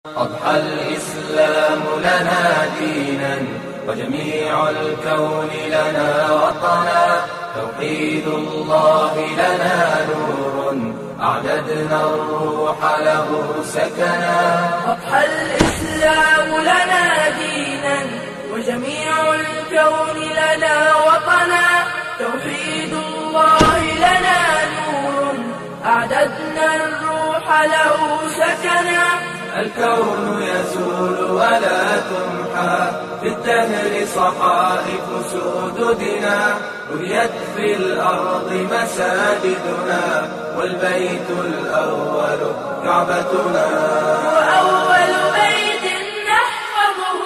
أضحى الإسلام لنا دينا وجميع الكون لنا وطنا، توحيد الله لنا نور أعددنا الروح له سكنا. أضحى الإسلام لنا دينا وجميع الكون لنا وطنا، توحيد الله لنا نور أعددنا الروح له سكنا. الكون يزول ولا تمحى في الدهر صحائف سدودنا، بنيت في الأرض مساجدنا والبيت الأول كعبتنا. وأول بيت نحفظه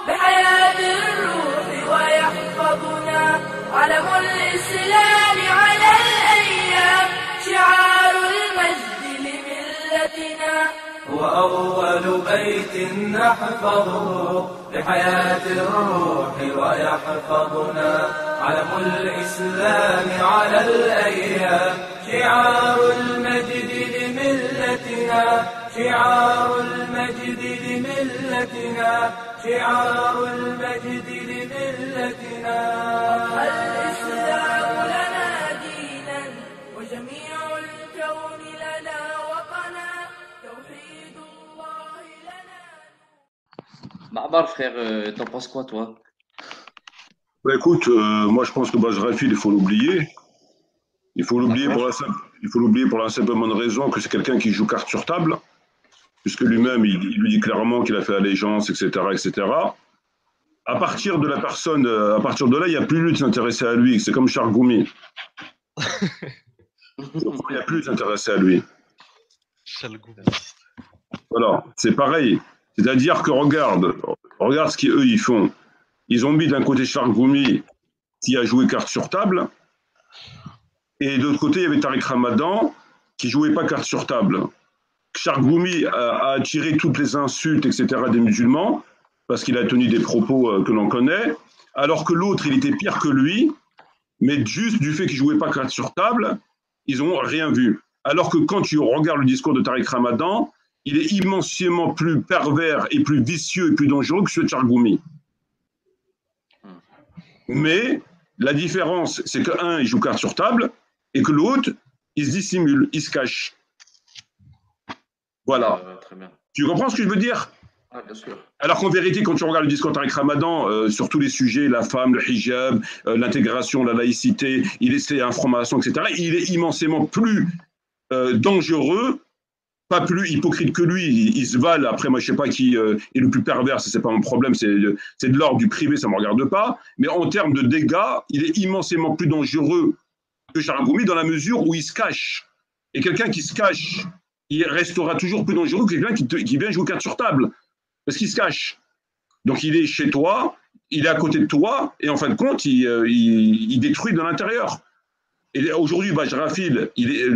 بحياة الروح ويحفظنا، علم الإسلام على الأيام شعار المجد لملتنا. وأول بيت نحفظه لحياة الروح ويحفظنا، علم الإسلام على الأيام شعار المجد لملتنا، شعار المجد لملتنا، شعار المجد لملتنا. الإسلام لنا دينا وجميع الكون لنا وطنا، توحيد الله لنا. Marbar, frère, t'en penses quoi, toi? Bah, écoute, moi je pense que Bajrafil, il faut l'oublier. Il faut l'oublier pour la simple bonne raison que c'est quelqu'un qui joue carte sur table, puisque lui-même, il lui dit clairement qu'il a fait allégeance, etc., etc. À partir de la personne, à partir de là, il n'y a plus lieu de s'intéresser à lui. C'est comme Chargoumi. Il n'y a plus de s'intéresser à lui. Voilà, c'est pareil. C'est-à-dire que regarde ce qu'eux ils font. Ils ont mis d'un côté Chargoumi qui a joué carte sur table, et de l'autre côté, il y avait Tariq Ramadan qui jouait pas carte sur table. Chargoumi a attiré toutes les insultes, etc., des musulmans, parce qu'il a tenu des propos que l'on connaît, alors que l'autre, il était pire que lui, mais juste du fait qu'il jouait pas carte sur table, ils n'ont rien vu. Alors que quand tu regardes le discours de Tariq Ramadan, il est immensément plus pervers et plus vicieux et plus dangereux que celui de Chargoumi. Mais la différence, c'est qu'un, il joue carte sur table, et que l'autre, il se dissimule, il se cache. Voilà. Très bien. Tu comprends ce que je veux dire? Ah, bien sûr. Alors qu'en vérité, quand tu regardes le discours de Tariq Ramadan, sur tous les sujets, la femme, le hijab, l'intégration, la laïcité, il essaie un franc-maçon, etc., il est immensément plus dangereux, pas plus hypocrite que lui. Il se valent. Après, moi, je ne sais pas qui est le plus pervers, ce n'est pas mon problème, c'est de l'ordre du privé, ça ne me regarde pas. Mais en termes de dégâts, il est immensément plus dangereux que Chargoumi dans la mesure où il se cache. Et quelqu'un qui se cache, il restera toujours plus dangereux que quelqu'un qui vient jouer carte sur table. Parce qu'il se cache. Donc il est chez toi, il est à côté de toi, et en fin de compte, il détruit de l'intérieur. Et aujourd'hui, Bajrafil,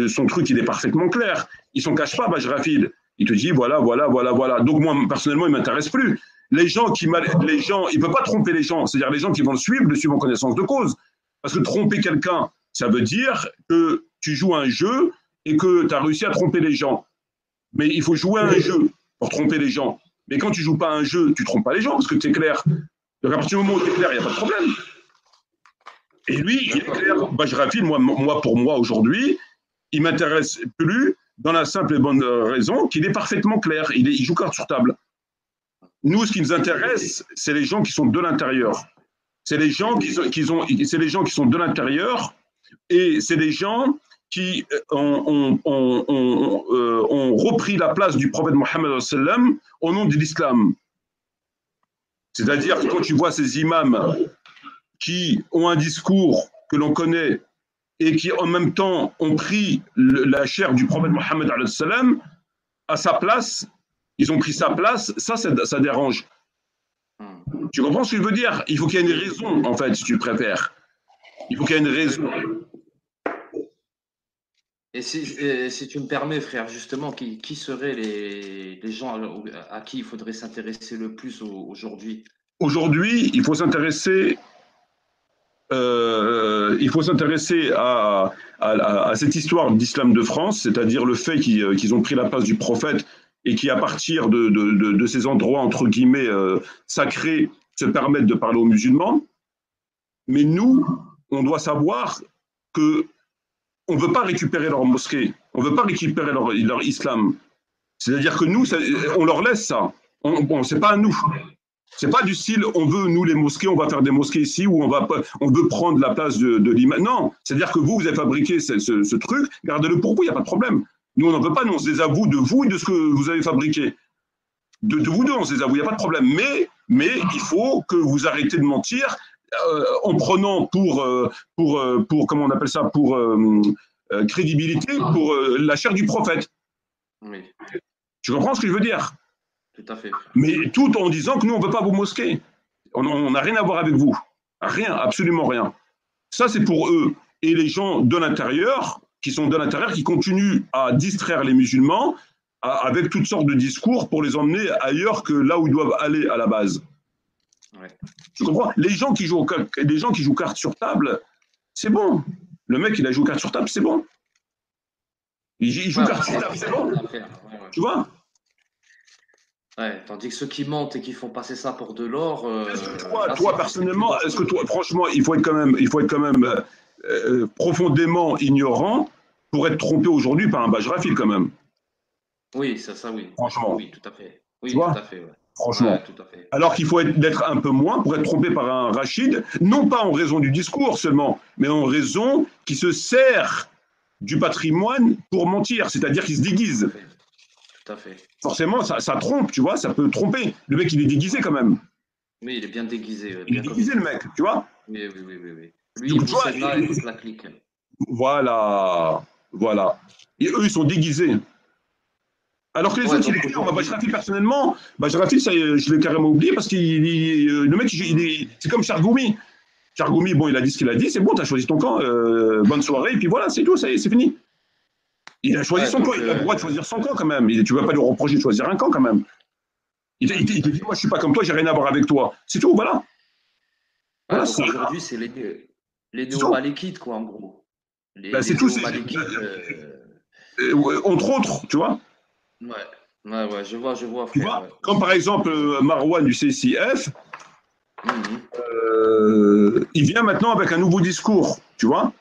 son truc, il est parfaitement clair. Il ne s'en cache pas, Bajrafil. Il te dit, voilà. Donc moi, personnellement, il ne m'intéresse plus. Il ne peut pas tromper les gens. C'est-à-dire les gens qui vont le suivre en connaissance de cause. Parce que tromper quelqu'un, ça veut dire que tu joues un jeu et que tu as réussi à tromper les gens. Mais il faut jouer un jeu pour tromper les gens. Mais quand tu ne joues pas un jeu, tu ne trompes pas les gens parce que tu es clair. Donc à partir du moment où tu es clair, il n'y a pas de problème. Et lui, il est clair. Bajrafil, pour moi aujourd'hui, il ne m'intéresse plus dans la simple et bonne raison qu'il est parfaitement clair. Il joue carte sur table. Nous, ce qui nous intéresse, c'est les gens qui sont de l'intérieur. C'est les gens qui sont de l'intérieur, et c'est les gens qui ont repris la place du prophète Mohammed sallam au nom de l'islam. C'est-à-dire que quand tu vois ces imams qui ont un discours que l'on connaît et qui en même temps ont pris la chair du prophète Mohammed sallam à sa place, ils ont pris sa place, ça dérange. Tu comprends ce que je veux dire? Il faut qu'il y ait une raison, en fait, si tu préfères. Il faut qu'il y ait une raison. Et si tu me permets, frère, justement, qui seraient les gens à qui il faudrait s'intéresser le plus aujourd'hui? Aujourd'hui, il faut s'intéresser à cette histoire d'islam de France, c'est-à-dire le fait qu'ils ont pris la place du prophète et qui, à partir de ces endroits, entre guillemets, sacrés, se permettent de parler aux musulmans. Mais nous, on doit savoir que on ne veut pas récupérer leur mosquée, on ne veut pas récupérer leur islam. C'est-à-dire que nous, on leur laisse ça. C'est pas à nous. C'est pas du style, on veut, nous, les mosquées, on va faire des mosquées ici, ou on veut prendre la place de l'imam. Non, c'est-à-dire que vous avez fabriqué ce truc, gardez-le pour vous, il n'y a pas de problème. Nous, on n'en veut pas, nous, on se désavoue de vous et de ce que vous avez fabriqué. De vous deux, on se désavoue, il n'y a pas de problème. Mais il faut que vous arrêtez de mentir en prenant pour comment on appelle ça, pour crédibilité, pour la chair du prophète. Oui, Tu comprends ce que je veux dire? tout à fait. Mais tout en disant que nous, on ne veut pas vos mosquées. On n'a rien à voir avec vous. Rien, absolument rien. Ça, c'est pour eux. Et les gens de l'intérieur, qui sont de l'intérieur, qui continuent à distraire les musulmans avec toutes sortes de discours pour les emmener ailleurs que là où ils doivent aller à la base. Ouais. Tu comprends? Les gens qui jouent cartes sur table, c'est bon. Le mec, il a joué cartes sur table, c'est bon. Il joue cartes sur table, c'est bon. Tu vois? Ouais, tandis que ceux qui mentent et qui font passer ça pour de l'or. Est-ce que toi personnellement, est-ce que toi, franchement, il faut être quand même profondément ignorant pour être trompé aujourd'hui par un Bajrafil quand même. Oui, ça oui. Franchement. Oui, tout à fait. Oui, Tu vois? tout à fait. Ouais. Franchement. Ouais, tout à fait. Alors qu'il faut être un peu moins pour être trompé par un Rachid, non pas en raison du discours seulement, mais en raison qui se sert du patrimoine pour mentir, c'est-à-dire qu'il se déguise. Tout à fait. Forcément, ça trompe, tu vois, ça peut tromper. Le mec, il est déguisé quand même. Oui, il est bien déguisé. Il est déguisé, le mec, tu vois. Oui. Lui, il pousse là et toute la clique. Voilà. Et eux, ils sont déguisés. Alors que les autres, il est clair. Bajrafil, personnellement, Bajrafil, je l'ai carrément oublié parce que le mec, c'est comme Chargoumi. Chargoumi, bon, il a dit ce qu'il a dit, c'est bon, t'as choisi ton camp, bonne soirée, et puis voilà, c'est tout, ça y est, c'est fini. Il a choisi son camp, il a le droit de choisir son camp quand même. Tu ne vas pas lui reprocher de choisir un camp quand même. Il te dit, moi, je ne suis pas comme toi, j'ai rien à voir avec toi. C'est tout, voilà. Voilà, aujourd'hui, c'est les néo-malékites, quoi, en gros. C'est tout. Entre autres, tu vois. Ouais, je vois, frère. Tu vois, comme par exemple Marwan du CCF, il vient maintenant avec un nouveau discours, tu vois.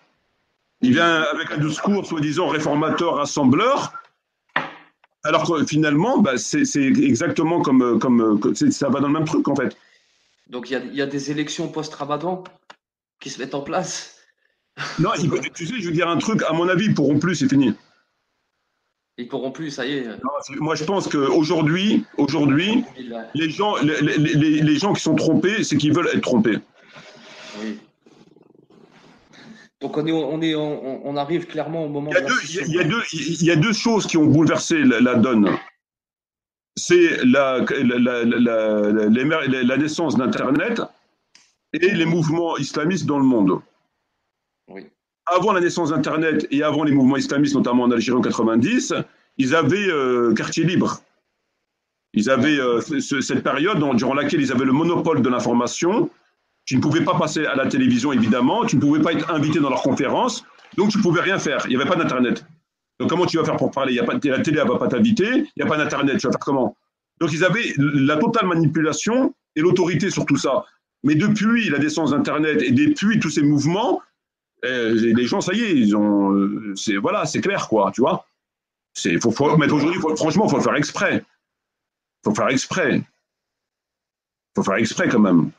Il vient avec un discours soi-disant réformateur, rassembleur, alors que finalement, c'est exactement comme ça va dans le même truc en fait. Donc il y a des élections post-Ramadan qui se mettent en place. Non, tu sais, je veux dire un truc, à mon avis, ils pourront plus, c'est fini. Ils pourront plus, ça y est. Non, moi, je pense qu'aujourd'hui, les gens qui sont trompés, c'est qu'ils veulent être trompés. Oui. Donc on arrive clairement au moment. Il y a deux choses qui ont bouleversé la donne. C'est la naissance d'Internet et les mouvements islamistes dans le monde. Oui. Avant la naissance d'Internet et avant les mouvements islamistes, notamment en Algérie en 90, ils avaient quartier libre. Ils avaient cette période durant laquelle ils avaient le monopole de l'information. Tu ne pouvais pas passer à la télévision, évidemment. Tu ne pouvais pas être invité dans leurs conférences. Donc, tu ne pouvais rien faire. Il n'y avait pas d'Internet. Donc, comment tu vas faire pour parler? La télé, elle ne va pas t'inviter. Il n'y a pas d'Internet. Tu vas faire comment? Donc, ils avaient la totale manipulation et l'autorité sur tout ça. Mais depuis la naissance d'Internet et depuis tous ces mouvements, les gens, ça y est, voilà, c'est clair, quoi, tu vois. Mais aujourd'hui, franchement, il faut le faire exprès. Il faut faire exprès quand même.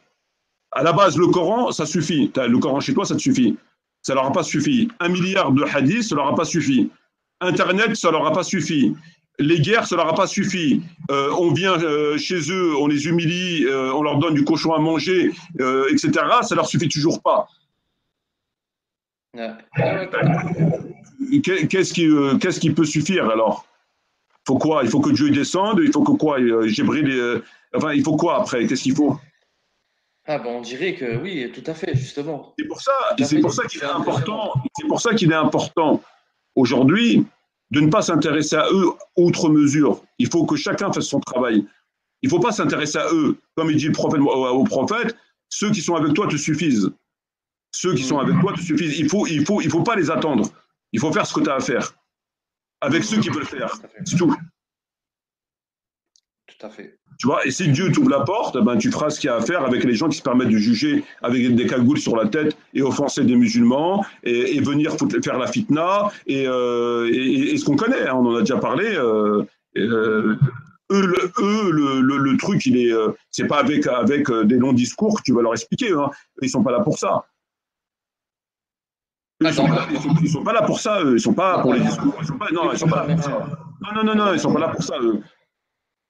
À la base, le Coran, ça suffit. Le Coran chez toi, ça te suffit. Ça leur a pas suffi. 1 milliard de hadiths, ça leur a pas suffi. Internet, ça leur a pas suffi. Les guerres, ça leur a pas suffi. On vient chez eux, on les humilie, on leur donne du cochon à manger, etc. Ça leur suffit toujours pas. Qu'est-ce qui peut suffire alors? Il faut quoi? Il faut que Dieu descende? Il faut que quoi? Enfin, il faut quoi après? Qu'est-ce qu'il faut? On dirait que oui, tout à fait, justement. C'est pour ça qu'il est important aujourd'hui de ne pas s'intéresser à eux outre mesure. Il faut que chacun fasse son travail. Il ne faut pas s'intéresser à eux. Comme il dit le prophète au prophète, ceux qui sont avec toi te suffisent. Ceux qui sont avec toi te suffisent. Il faut pas les attendre. Il faut faire ce que tu as à faire. Avec ceux qui veulent faire. C'est tout. tout à fait. Tu vois, et si Dieu t'ouvre la porte, ben, tu feras ce qu'il y a à faire avec les gens qui se permettent de juger avec des cagoules sur la tête et offenser des musulmans et venir faire la fitna et ce qu'on connaît, hein, on en a déjà parlé. Le truc, il est, c'est pas avec des longs discours que tu vas leur expliquer. Hein. Ils sont pas là pour ça. Ils sont pas là pour ça. Eux. Ils sont pas pour les discours. Ils sont pas là pour ça. Non, ils sont pas là pour ça. Eux.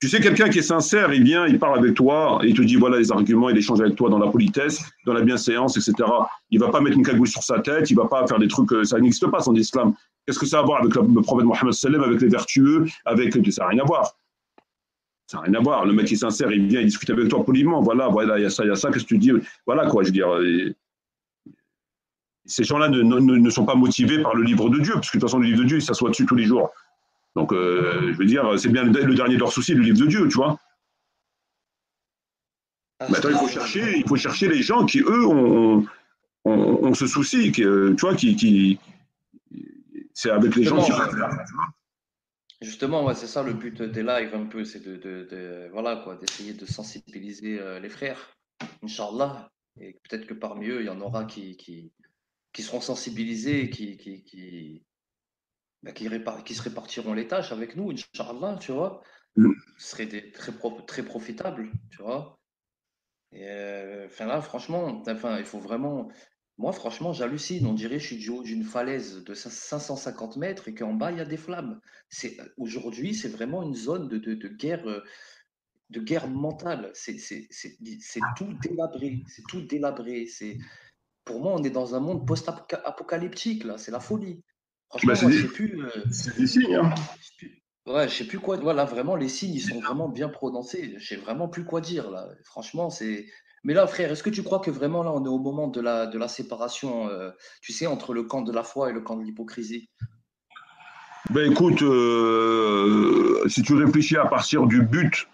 Tu sais, quelqu'un qui est sincère, il vient, il parle avec toi, et il te dit voilà les arguments, il échange avec toi dans la politesse, dans la bienséance, etc. Il ne va pas mettre une cagoule sur sa tête, il ne va pas faire des trucs, ça n'existe pas sans l'islam. Qu'est-ce que ça a à voir avec le prophète Mohammed sallam, avec les vertueux, avec ça n'a rien à voir. Ça n'a rien à voir. Le mec qui est sincère, il vient, il discute avec toi poliment. Voilà, il y a ça, qu'est-ce que tu dis? Voilà quoi, je veux dire. Ces gens-là ne sont pas motivés par le livre de Dieu, parce que de toute façon, le livre de Dieu, il s'assoit dessus tous les jours. Donc, je veux dire, c'est bien le dernier de leurs soucis, le livre de Dieu, tu vois. Maintenant, il faut chercher les gens qui, eux, ont ce souci, tu vois, c'est avec les gens qui vont faire. Justement, ouais, c'est ça le but des lives un peu, c'est voilà, quoi, d'essayer de sensibiliser les frères, Inch'Allah. Et peut-être que parmi eux, il y en aura qui seront sensibilisés et qui se répartiront les tâches avec nous, Inch'Allah, tu vois. Ce serait très profitable, tu vois. Et enfin là, franchement, il faut vraiment. Moi, franchement, j'hallucine. On dirait que je suis du haut d'une falaise de 550 mètres et qu'en bas, il y a des flammes. Aujourd'hui, c'est vraiment une zone de guerre mentale. C'est tout délabré. C'est tout délabré. Pour moi, on est dans un monde post-apocalyptique, là. C'est la folie. Franchement, moi, je sais plus. C'est des signes, hein. Ouais, je sais plus quoi. Voilà, vraiment, les signes, ils sont vraiment bien prononcés. Je sais vraiment plus quoi dire, là. Franchement, c'est. Mais là, frère, est-ce que tu crois que vraiment, là, on est au moment de la séparation, tu sais, entre le camp de la foi et le camp de l'hypocrisie? Ben écoute, si tu réfléchis à partir du but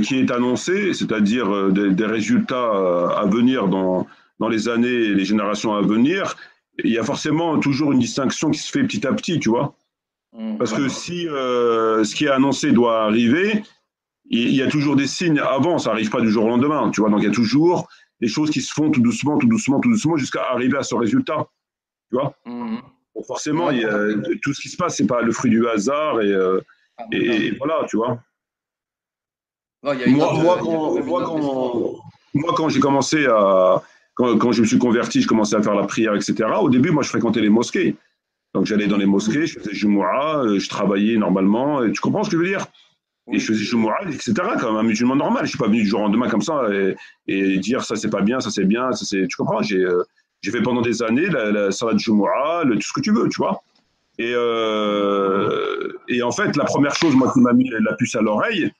qui est annoncé, c'est-à-dire des résultats à venir dans les années et les générations à venir, il y a forcément toujours une distinction qui se fait petit à petit, tu vois. Parce que si ce qui est annoncé doit arriver, il y a toujours des signes avant, ça n'arrive pas du jour au lendemain, tu vois. Donc il y a toujours des choses qui se font tout doucement, jusqu'à arriver à ce résultat, tu vois. Donc forcément, tout ce qui se passe, c'est pas le fruit du hasard et voilà, tu vois. Moi, quand j'ai commencé quand je me suis converti, je commençais à faire la prière, etc. Au début, moi, je fréquentais les mosquées. Donc, j'allais dans les mosquées, je faisais Jumu'ah, je travaillais normalement. Et tu comprends ce que je veux dire? Et je faisais Jumu'ah, etc. comme un musulman normal. Je ne suis pas venu du jour au lendemain comme ça et dire ça, c'est pas bien, ça, c'est bien. Tu comprends? J'ai fait pendant des années la salat Jumu'ah, tout ce que tu veux, tu vois. Et en fait, la première chose, moi, qui m'a mis la puce à l'oreille,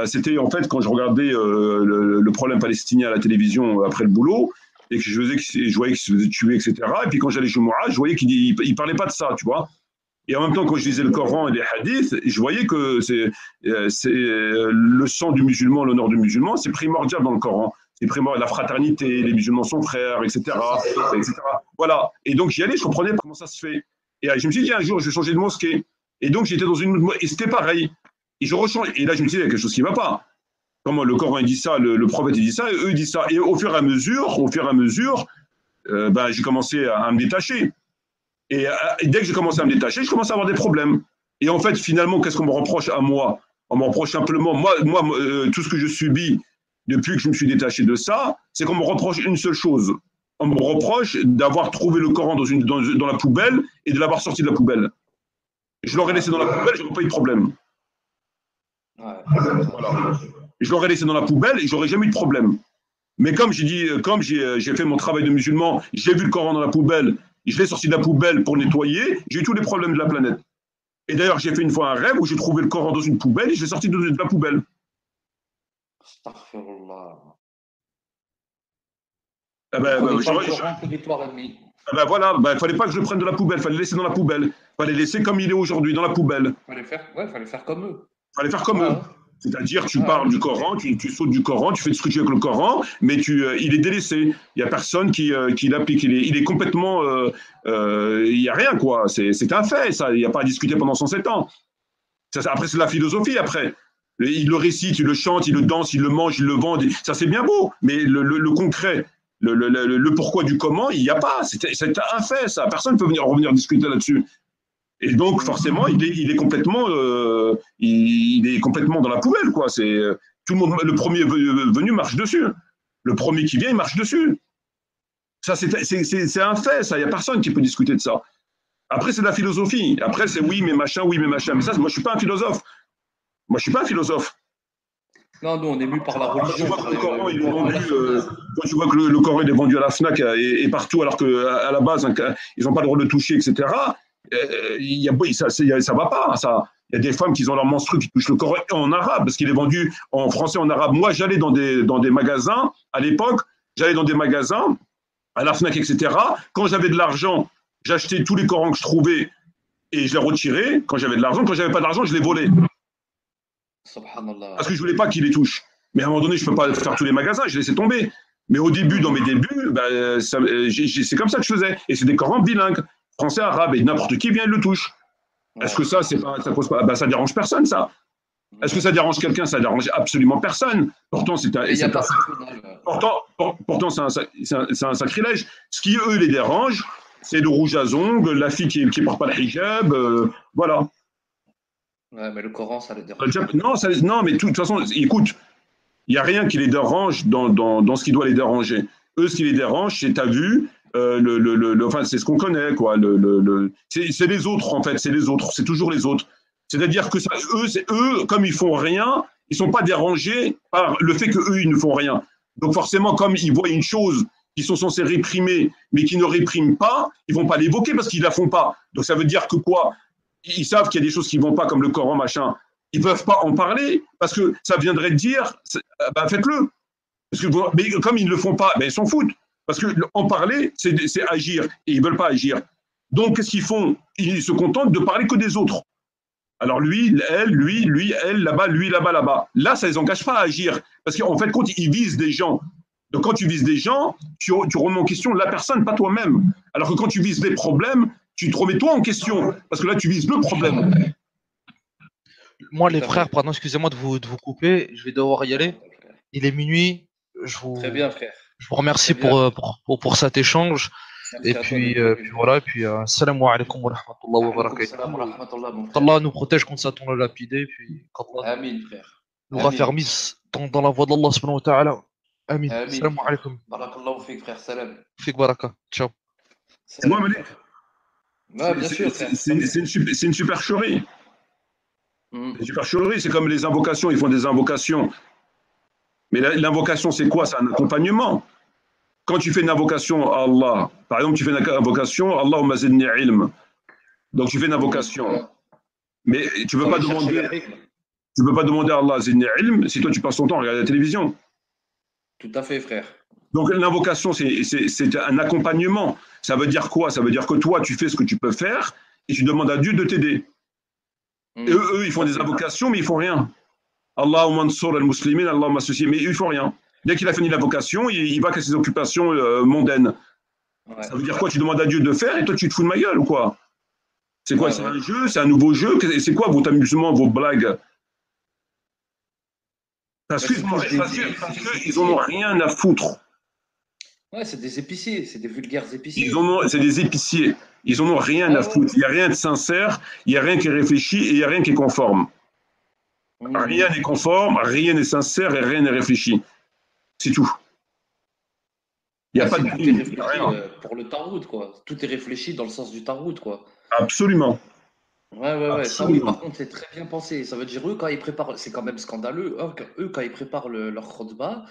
c'était en fait quand je regardais le problème palestinien à la télévision après le boulot et que je voyais qu'il se faisait tuer, etc. Et puis quand j'allais chez Mourad, je voyais qu'il ne parlait pas de ça, tu vois. Et en même temps, quand je lisais le Coran et les hadiths, je voyais que c'est le sang du musulman, l'honneur du musulman, c'est primordial dans le Coran. C'est primordial, la fraternité, les musulmans sont frères, etc. Voilà. Et donc j'y allais, je comprenais comment ça se fait. Et je me suis dit, un jour, je vais changer de mosquée. Et donc j'étais dans une... Et c'était pareil. Et je rechange. Et là, je me dis, il y a quelque chose qui ne va pas. Comment le Coran dit ça, le prophète dit ça, et eux disent ça. Et au fur et à mesure, j'ai commencé à me détacher. Et dès que j'ai commencé à me détacher, je commence à avoir des problèmes. Et en fait, finalement, qu'est-ce qu'on me reproche à moi? On me reproche simplement, moi tout ce que je subis depuis que je me suis détaché de ça, c'est qu'on me reproche une seule chose. On me reproche d'avoir trouvé le Coran dans la poubelle et de l'avoir sorti de la poubelle. Je l'aurais laissé dans la poubelle, je n'aurais pas eu de problème. Voilà. Je l'aurais laissé dans la poubelle et j'aurais jamais eu de problème. Mais comme j'ai fait mon travail de musulman, j'ai vu le Coran dans la poubelle, je l'ai sorti de la poubelle pour nettoyer, j'ai eu tous les problèmes de la planète. Et d'ailleurs, j'ai fait une fois un rêve où j'ai trouvé le Coran dans une poubelle et je l'ai sorti de la poubelle. Astaghfirullah. Voilà, il fallait pas que je le prenne de la poubelle, il fallait le laisser dans la poubelle. Il fallait le laisser comme il est aujourd'hui, dans la poubelle. Fallait faire comme eux. Fallait faire comme eux. C'est-à-dire, tu parles du Coran, tu sautes du Coran, tu fais ce que tu veux avec le Coran, mais il est délaissé. Il n'y a personne qui l'applique. Il est complètement... il n'y a rien, quoi. C'est un fait, ça. Il n'y a pas à discuter pendant 107 ans. Après, c'est de la philosophie, après. Ils le récitent, ils le chantent, ils le dansent, ils le mangent, ils le vendent. Ça, c'est bien beau. Mais le concret, le pourquoi du comment, il n'y a pas. C'est un fait, ça. Personne ne peut revenir discuter là-dessus. Et donc, forcément, il est complètement dans la poubelle, quoi. Tout le monde, le premier venu marche dessus. Le premier qui vient, il marche dessus. Ça, c'est un fait, ça. Il n'y a personne qui peut discuter de ça. Après, c'est de la philosophie. Après, c'est oui, mais machin, oui, mais machin. Mais ça, moi, je ne suis pas un philosophe. Moi, je ne suis pas un philosophe. Non, nous, on est mu par la religion. Quand tu vois que le Coran, quand tu vois que le Coran il est vendu à la FNAC et partout, alors qu'à la base, ils n'ont pas le droit de le toucher, etc., ça va pas. Il y a des femmes qui ont leur menstru qui touchent le Coran en arabe, parce qu'il est vendu en français, en arabe. Moi, j'allais dans des magasins, à l'époque, j'allais dans des magasins, à la FNAC, etc. Quand j'avais de l'argent, j'achetais tous les Corans que je trouvais et je les retirais quand j'avais de l'argent. Quand j'avais pas d'argent, je les volais. Parce que je voulais pas qu'ils les touchent. Mais à un moment donné, je peux pas faire tous les magasins, je laissais tomber. Mais au début, dans mes débuts, c'est comme ça que je faisais. Et c'est des Corans bilingues, français, arabe, et n'importe qui vient et le touche. Est-ce que ça cause pas, ça dérange personne, ça? Est-ce que ça dérange quelqu'un? Ça dérange absolument personne. Pourtant, c'est un sacrilège. Ce qui, eux, les dérange, c'est le rouge à ongles, la fille qui ne porte pas le hijab, voilà. Ouais, mais le Coran, ça les dérange. Non, mais de toute façon, écoute, il n'y a rien qui les dérange dans ce qui doit les déranger. Eux, ce qui les dérange, c'est, t'as vu, enfin, c'est ce qu'on connaît, quoi. C'est les autres, en fait, c'est les autres, c'est toujours les autres. C'est-à-dire que eux, comme ils font rien, ils sont pas dérangés par le fait qu'eux, ils ne font rien. Donc forcément, comme ils voient une chose qu'ils sont censés réprimer, mais qui ne répriment pas, ils vont pas l'évoquer parce qu'ils la font pas. Donc ça veut dire que quoi? Ils savent qu'il y a des choses qui vont pas, comme le Coran, machin. Ils peuvent pas en parler parce que ça viendrait de dire, faites-le. Mais comme ils ne le font pas, ils s'en foutent. Parce que en parler, c'est agir, et ils veulent pas agir. Donc qu'est-ce qu'ils font? Ils se contentent de parler que des autres. Alors lui, elle, là-bas, lui, là-bas, là-bas. Là, ça les engage pas à agir. Parce qu'en fait, quand ils visent des gens, donc quand tu vises des gens, tu remets en question la personne, pas toi-même. Alors que quand tu vises des problèmes, tu te remets toi en question. Parce que là, tu vises le problème. Moi, les frères, pardon, excusez-moi de vous couper, je vais devoir y aller. Il est minuit. Très bien, frère. Je vous remercie pour cet échange. Et puis voilà, et puis salam alaikum wa rahmatullahi wa barakatuh. Allah nous protège contre Satan le lapidé, puis qu'Allah Amin, frère. nous raffermisse dans la voie d'Allah subhanahu wa ta'ala. Amin. Salam alaikum. Barakallahu fik, frère, salam. Fik baraka. Ciao. C'est moi, Malik. Ouais, bien sûr, frère. C'est une supercherie. Une supercherie, c'est comme les invocations, ils font des invocations. Mais l'invocation, c'est quoi? C'est un accompagnement. Quand tu fais une invocation à Allah, par exemple, tu fais une invocation, Allahumma zidni ilm. Donc tu fais une invocation. Mais tu ne peux pas demander à Allah zidni ilm si toi tu passes ton temps à regarder la télévision. Tout à fait, frère. Donc l'invocation, c'est un accompagnement. Ça veut dire quoi? Ça veut dire que toi, tu fais ce que tu peux faire et tu demandes à Dieu de t'aider. Et eux, ils font des invocations, mais ils ne font rien. Allahumma ansur al-muslimin, Allahumma ceci, mais ils ne font rien. Dès qu'il a fini l'invocation, il va qu'à ses occupations mondaines. Ouais. Ça veut dire quoi? Tu demandes à Dieu de faire et toi tu te fous de ma gueule ou quoi? C'est quoi? C'est un jeu? C'est un nouveau jeu? C'est quoi votre amusement, vos blagues? Parce qu'ils n'en ont rien à foutre. Ouais, c'est des épiciers, c'est des vulgaires épiciers. C'est des épiciers. Ils n'en ont rien à foutre. Il n'y a rien de sincère, il n'y a rien qui est réfléchi et il n'y a rien qui est conforme. Rien n'est conforme, rien n'est sincère et rien n'est réfléchi. C'est tout. Il n'y a pas de réfléchi pour le tarout, quoi. Tout est réfléchi dans le sens du tarout, quoi. Absolument. Ouais. Ça, oui, par contre, c'est très bien pensé. Ça veut dire, eux, quand ils préparent, c'est quand même scandaleux, eux, quand ils préparent leur khutbah,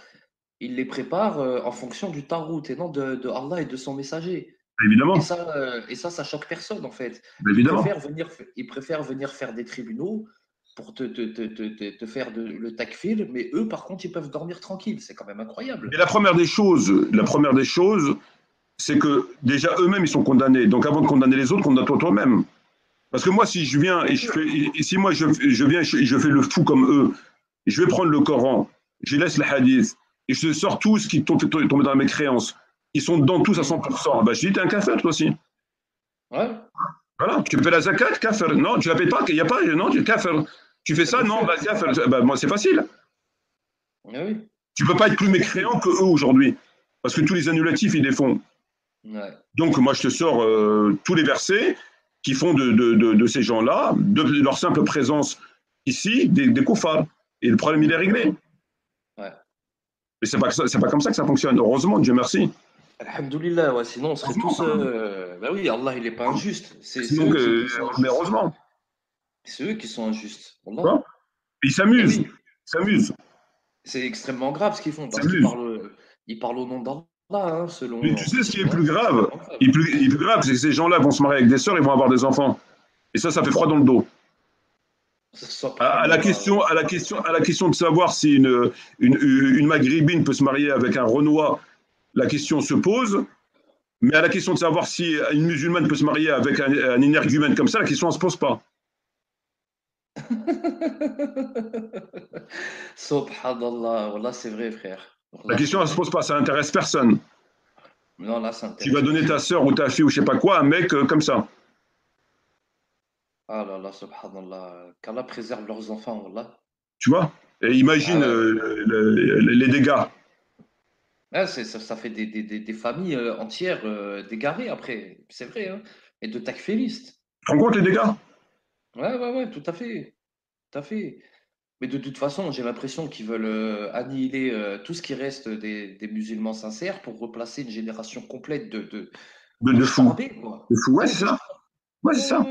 ils les préparent en fonction du tarout et non de Allah et de son messager. Évidemment. Et ça choque personne, en fait. Évidemment. Ils préfèrent venir faire des tribunaux pour te faire le takfir, mais eux, par contre, ils peuvent dormir tranquilles. C'est quand même incroyable. Et la première des choses, c'est que déjà eux-mêmes, ils sont condamnés. Donc avant de condamner les autres, condamne-toi toi-même. Parce que moi, si je viens et je fais le fou comme eux, je vais prendre le Coran, je laisse le hadith, et je sors tout ce qui tombe dans mes créances. Ils sont dedans tous à 100%. Je dis, t'es un kafir, toi aussi. Ouais. Voilà, tu fais la zakat, kafir. Non, tu la payes pas, il n'y a pas, non, tu es kafir. Tu fais ça? Non, vas-y, bah, moi, c'est facile. Ah oui. Tu ne peux pas être plus mécréant que eux aujourd'hui. Parce que tous les annulatifs, ils les font. Ouais. Donc, moi, je te sors tous les versets qui font de ces gens-là, de leur simple présence ici, des koufars. Et le problème, il est réglé. Ouais. Mais c'est pas comme ça que ça fonctionne. Heureusement, Dieu merci. Alhamdoulilah, ouais, sinon on serait tous. Bah oui, Allah, il n'est pas injuste. Sinon, mais heureusement. C'est eux qui sont injustes. Voilà. Ils s'amusent. Oui. Ils s'amusent. C'est extrêmement grave ce qu'ils font, parce qu'ils parlent au nom d'Allah, hein, selon. Mais tu sais ce qui est plus grave? Le plus grave, c'est que ces gens-là vont se marier avec des sœurs, ils vont avoir des enfants. Et ça fait froid dans le dos. À la question de savoir si une maghrébine peut se marier avec un Renois, la question se pose. Mais à la question de savoir si une musulmane peut se marier avec un énergumène comme ça, la question ne se pose pas. Subhanallah, voilà, c'est vrai, frère. La question ne se pose pas, ça n'intéresse personne. Non, là, ça intéresse. Tu vas donner ta sœur ou ta fille ou je ne sais pas quoi à un mec comme ça. Ah là là, subhanallah, qu'Allah préserve leurs enfants, voilà. Tu vois? Et imagine les dégâts. Ah, ça fait des familles entières d'égarées après, c'est vrai, hein, et de takfiristes. Tu te rends compte les dégâts? Ouais, tout à fait. Tout à fait. Mais de toute façon, j'ai l'impression qu'ils veulent annihiler tout ce qui reste des musulmans sincères pour replacer une génération complète de fous. Quoi. De fous, ouais, c'est ça. Ouais, c'est ça.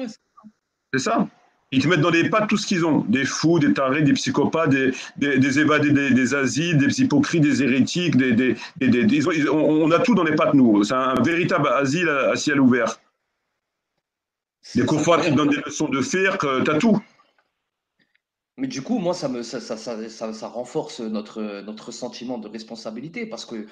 C'est ça. Ils te mettent dans les pattes tout ce qu'ils ont. Des fous, des tarés, des psychopathes, des évadés des asiles, des hypocrites, des hérétiques. On a tout dans les pattes, nous. C'est un véritable asile à ciel ouvert. Des koufars qui donnent des leçons de fiqh, t'as tout. Mais du coup, moi, ça renforce notre sentiment de responsabilité parce que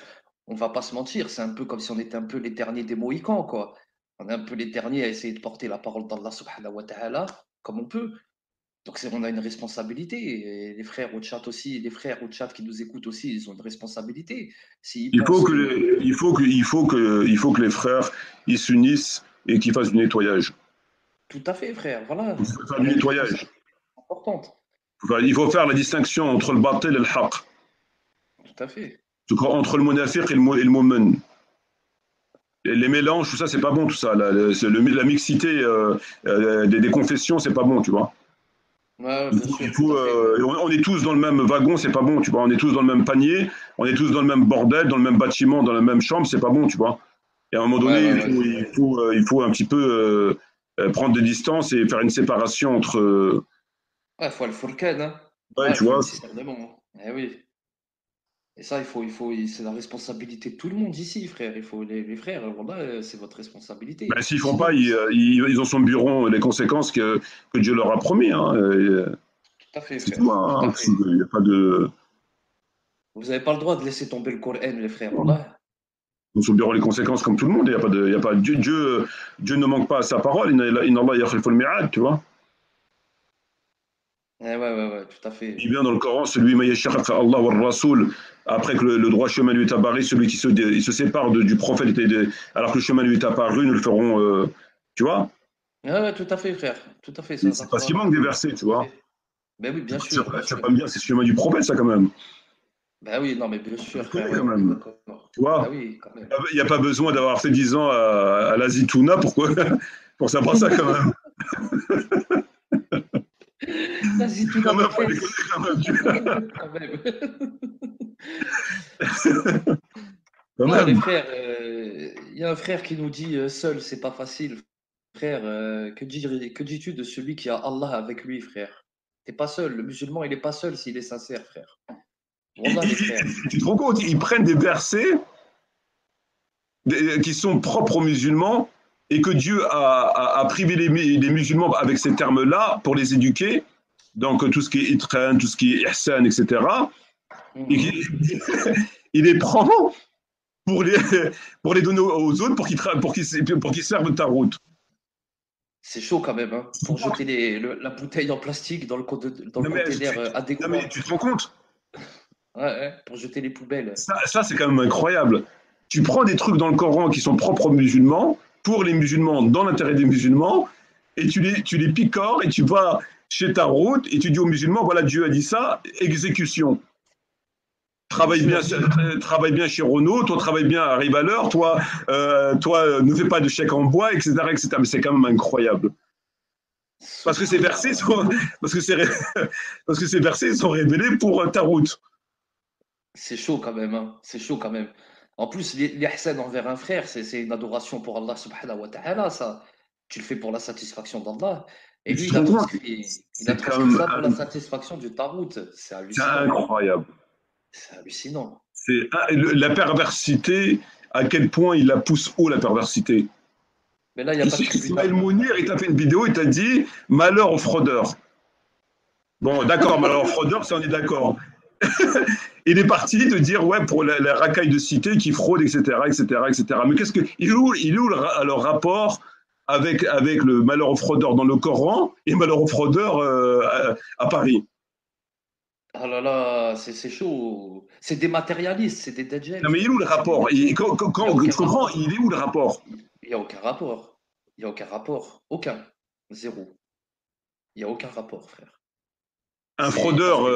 on va pas se mentir, c'est un peu comme si on était un peu les derniers des Mohicans, quoi. On est un peu les derniers à essayer de porter la parole d'Allah subhanahu wa ta'ala comme on peut. Donc on a une responsabilité. Et les frères au chat aussi, les frères au chat qui nous écoutent aussi, ils ont une responsabilité. Il faut que les frères ils s'unissent et qu'ils fassent du nettoyage. Tout à fait, frère. Voilà. Il faut faire du nettoyage. Importante. Il faut faire la distinction entre le batil et le haq. Tout à fait. Entre le munafiq et le mu'min. Les mélanges, tout ça, c'est pas bon, tout ça. La mixité des confessions, c'est pas bon, tu vois. Ouais, on est tous dans le même wagon, c'est pas bon, tu vois. On est tous dans le même panier, on est tous dans le même bordel, dans le même bâtiment, dans la même chambre, c'est pas bon, tu vois. Et à un moment donné, il faut un petit peu prendre des distances et faire une séparation entre. Il faut le fourcade, hein. Ouais, tu vois. Eh oui. Et ça, c'est la responsabilité de tout le monde ici, frère. Il faut les frères, voilà, c'est votre responsabilité. Ben, s'ils font pas, ils en subiront les conséquences que Dieu leur a promis. Hein. Tout à fait, c'est frère. tout, hein. Il n'y a pas de. Vous n'avez pas le droit de laisser tomber le Coran, les frères. Voilà. Nous subirons les conséquences comme tout le monde. Il y a pas Dieu ne manque pas à sa parole. Inna yakhlifu al-mi'ad, tu vois. Ouais, tout à fait. Il vient dans le Coran, celui maïashaq fa Allah wa Rasoul, après que le droit chemin lui est apparu, celui qui se sépare du prophète, alors que le chemin lui est apparu, nous le ferons, tu vois. Ouais, tout à fait, frère. Tout à fait. C'est parce qu'il manque des versets, tu vois. Ben oui, bien sûr. Tu vas pas me dire, c'est le chemin du prophète, ça, quand même. Ben oui, non, mais bien sûr, frère. Quand même. Tu vois, oui, quand même. Il n'y a pas besoin d'avoir fait 10 ans à la Zitouna pour savoir ça, quand même. Vas-y, tout quand même. Les frères, il y a un frère qui nous dit seul, c'est pas facile. Frère, que dis-tu de celui qui a Allah avec lui, frère? T'es pas seul. Le musulman, il est pas seul s'il est sincère, frère. Voilà, les frères. Tu te rends compte, ils prennent des versets qui sont propres aux musulmans et que Dieu a privé les musulmans avec ces termes-là pour les éduquer. Donc, tout ce qui est itran, tout ce qui est ihsan, etc. Il les prend pour les donner aux autres pour qu'ils servent de ta route. C'est chaud quand même, hein, pour jeter la bouteille en plastique dans le conteneur adéquat. Non, mais tu te rends compte? Ouais, pour jeter les poubelles. Ça, c'est quand même incroyable. Tu prends des trucs dans le Coran qui sont propres aux musulmans, pour les musulmans, dans l'intérêt des musulmans, et tu les picores et tu vas chez Tarout, et tu dis aux musulmans, voilà, Dieu a dit ça, exécution. Travaille bien chez Renault, toi travaille bien, arrive à l'heure, toi ne fais pas de chèque en bois, etc., etc. Mais c'est quand même incroyable. Parce que ces versets sont, parce que ces versets sont révélés pour Tarout. C'est chaud quand même, hein. C'est chaud quand même. En plus, l'ihsan envers un frère, c'est une adoration pour Allah subhanahu wa ta'ala, ça. Tu le fais pour la satisfaction d'Allah. Et lui, il a transcrit ça pour la satisfaction du Tarout. C'est hallucinant. C'est incroyable. C'est hallucinant. C'est la perversité, à quel point il la pousse haut, la perversité. Mais là, il y a pas de Ismaël Mounir, il t'a fait une vidéo, il t'a dit « Malheur aux fraudeurs ». Bon, d'accord, malheur aux fraudeurs, ça on est d'accord. Il est parti de dire, ouais, pour la racaille de cité qui fraude, etc., etc., etc. Mais qu'est-ce que, il est où le rapport avec le malheur aux fraudeurs dans le Coran et malheur aux fraudeurs à Paris? Ah là là, c'est chaud. C'est des matérialistes, c'est des dajjals. Non, mais il est où le rapport? Tu comprends, il est où le rapport? Il n'y a aucun rapport. Il n'y a aucun rapport. Aucun. Zéro. Il n'y a aucun rapport, frère. Un fraudeur,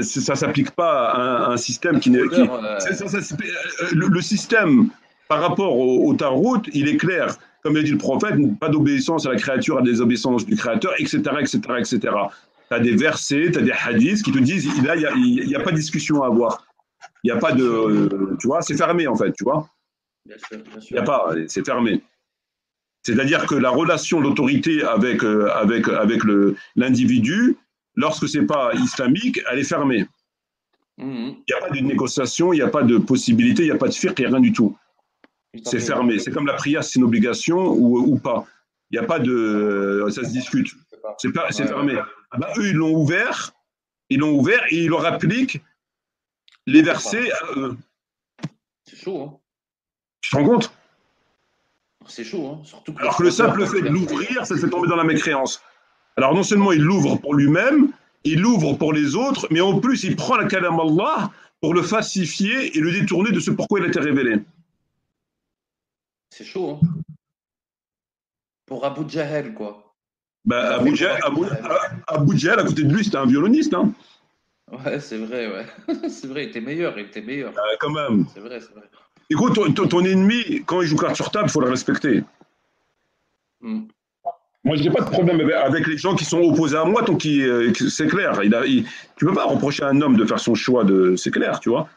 ça ne s'applique pas à un système qui n'est. Le système, par rapport au Tarout, il est clair. Comme l'a dit le prophète, pas d'obéissance à la créature, à des obéissances du Créateur, etc., etc., etc. Tu as des versets, tu as des hadiths qui te disent, là, il n'y a pas de discussion à avoir. Il n'y a pas de. Tu vois, c'est fermé, en fait, tu vois. Bien sûr, bien sûr. Il n'y a pas, c'est fermé. C'est-à-dire que la relation d'autorité avec l'individu, lorsque ce n'est pas islamique, elle est fermée. Il n'y a pas de négociation, il n'y a pas de possibilité, il n'y a pas de firq, il n'y a rien du tout. C'est fermé. C'est comme la prière, c'est une obligation ou pas. Il n'y a pas de. Ça se discute. C'est fermé. Ah ben, eux, ils l'ont ouvert et ils leur appliquent les versets à eux. C'est chaud, hein. Tu te rends compte? C'est chaud, hein. Surtout que alors que le simple fait de l'ouvrir, ça te fait tomber dans la mécréance. Alors non seulement il l'ouvre pour lui-même, il l'ouvre pour les autres, mais en plus il prend le kalam Allah pour le falsifier et le détourner de ce pourquoi il a été révélé. C'est chaud, hein. Pour Abu Jahl, quoi. Bah, Abu Jahl, à côté de lui, c'était un violoniste. Hein. Ouais, c'est vrai, ouais. C'est vrai, il était meilleur. Quand même. C'est vrai, c'est vrai. Écoute, ton ennemi, quand il joue carte sur table, il faut le respecter. Moi, je n'ai pas de problème avec les gens qui sont opposés à moi, tant c'est clair. Tu ne peux pas reprocher à un homme de faire son choix, c'est clair, tu vois.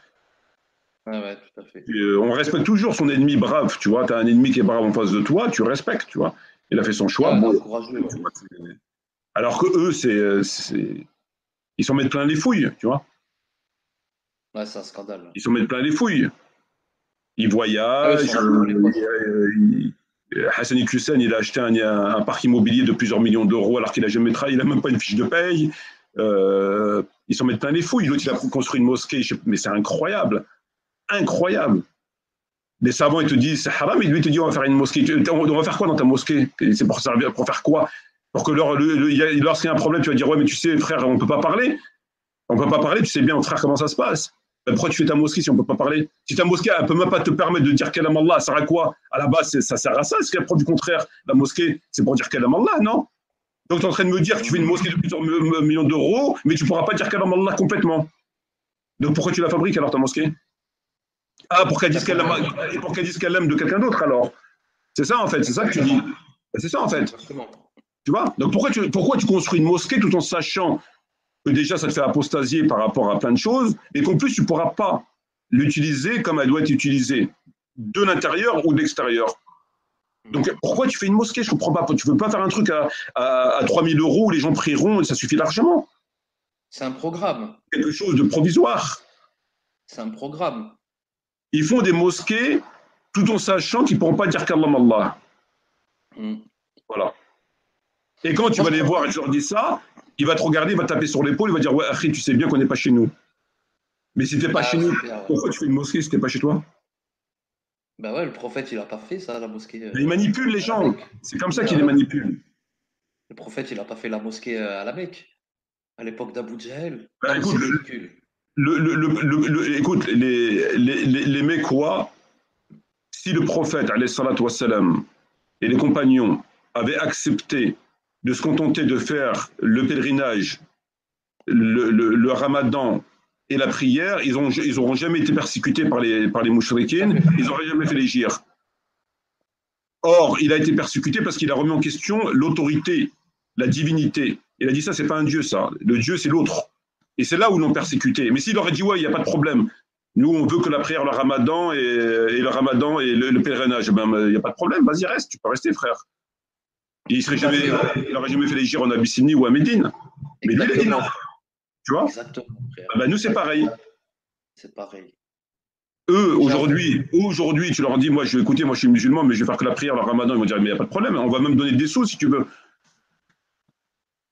Ouais, tout à fait. On respecte toujours son ennemi brave, tu vois. Tu as un ennemi qui est brave en face de toi, tu respectes, tu vois. Il a fait son choix. Ouais, courageux, tu vois, alors que eux, ils s'en mettent plein les fouilles, tu vois. Ouais, c'est un scandale. Ils s'en mettent plein les fouilles. Ils voyagent. Hassan Hussein, il a acheté un parc immobilier de plusieurs millions d'euros alors qu'il n'a jamais travaillé, il n'a même pas une fiche de paye. Ils s'en mettent plein les fouilles. L'autre, il a construit une mosquée, mais c'est incroyable. Incroyable. Les savants, ils te disent c'est haram, et lui, il te dit on va faire une mosquée. On va faire quoi dans ta mosquée? C'est pour servir, pour faire quoi? Pour que lorsqu'il y a un problème, tu vas dire ouais, mais tu sais, frère, on ne peut pas parler. On ne peut pas parler, tu sais bien, frère, comment ça se passe. Pourquoi tu fais ta mosquée si on ne peut pas parler? Si ta mosquée, elle ne peut même pas te permettre de dire kalam Allah, ça sert à quoi? À la base, ça sert à ça. Est-ce qu'il y a preuve du contraire? La mosquée, c'est pour dire kalam Allah, non? Donc, tu es en train de me dire que tu fais une mosquée de plusieurs millions d'euros, mais tu ne pourras pas dire kalam Allah complètement. Donc, pourquoi tu la fabriques alors, ta mosquée? Ah, pour qu'elle dise kalam de quelqu'un d'autre, alors. C'est ça, en fait. C'est ça que tu dis. C'est ça, en fait. Tu vois? Donc, pourquoi tu construis une mosquée tout en sachant que déjà ça te fait apostasier par rapport à plein de choses, et qu'en plus tu ne pourras pas l'utiliser comme elle doit être utilisée, de l'intérieur ou de l'extérieur. Donc pourquoi tu fais une mosquée? Je ne comprends pas. Tu ne veux pas faire un truc à 3 000 € où les gens prieront et ça suffit largement. C'est un programme. Quelque chose de provisoire. C'est un programme. Ils font des mosquées tout en sachant qu'ils ne pourront pas dire qu'Allah Allah. Voilà. Et quand tu vas les voir et tu leur dis ça, il va te regarder, il va taper sur l'épaule, il va dire ouais, Akhi, tu sais bien qu'on n'est pas chez nous. Mais si tu n'es pas chez nous, pourquoi tu fais une mosquée si tu n'es pas chez toi? Ben ouais, le prophète, il n'a pas fait ça, la mosquée. Il manipule les gens. C'est comme ça qu'il les manipule. Le prophète, il n'a pas fait la mosquée à la Mecque, à l'époque d'Abu Jahl. Écoute, écoute, les Mécois, si le prophète, alayhi salatu wassalam, et les compagnons avaient accepté de se contenter de faire le pèlerinage, le ramadan et la prière, ils n'auront jamais été persécutés par les mouchriquines, ils n'auraient jamais fait les gyrs. Or, il a été persécuté parce qu'il a remis en question l'autorité, la divinité. Il a dit ça, c'est pas un dieu, ça. Le dieu, c'est l'autre. Et c'est là où l'on persécuté. Mais s'il aurait dit, ouais, il n'y a pas de problème. Nous, on veut que la prière, le ramadan et le pèlerinage, ben, il n'y a pas de problème, vas-y, reste, tu peux rester, frère. Et il n'aurait jamais fait les gyrs en Abyssinie ou à Médine. Mais lui, il a dit non. Tu vois? Exactement, frère. Ah ben, nous, c'est pareil. C'est pareil. Eux, aujourd'hui, tu leur dis, moi, je suis musulman, mais je vais faire que la prière, le ramadan, ils vont dire, mais il n'y a pas de problème, on va même donner des sous si tu veux.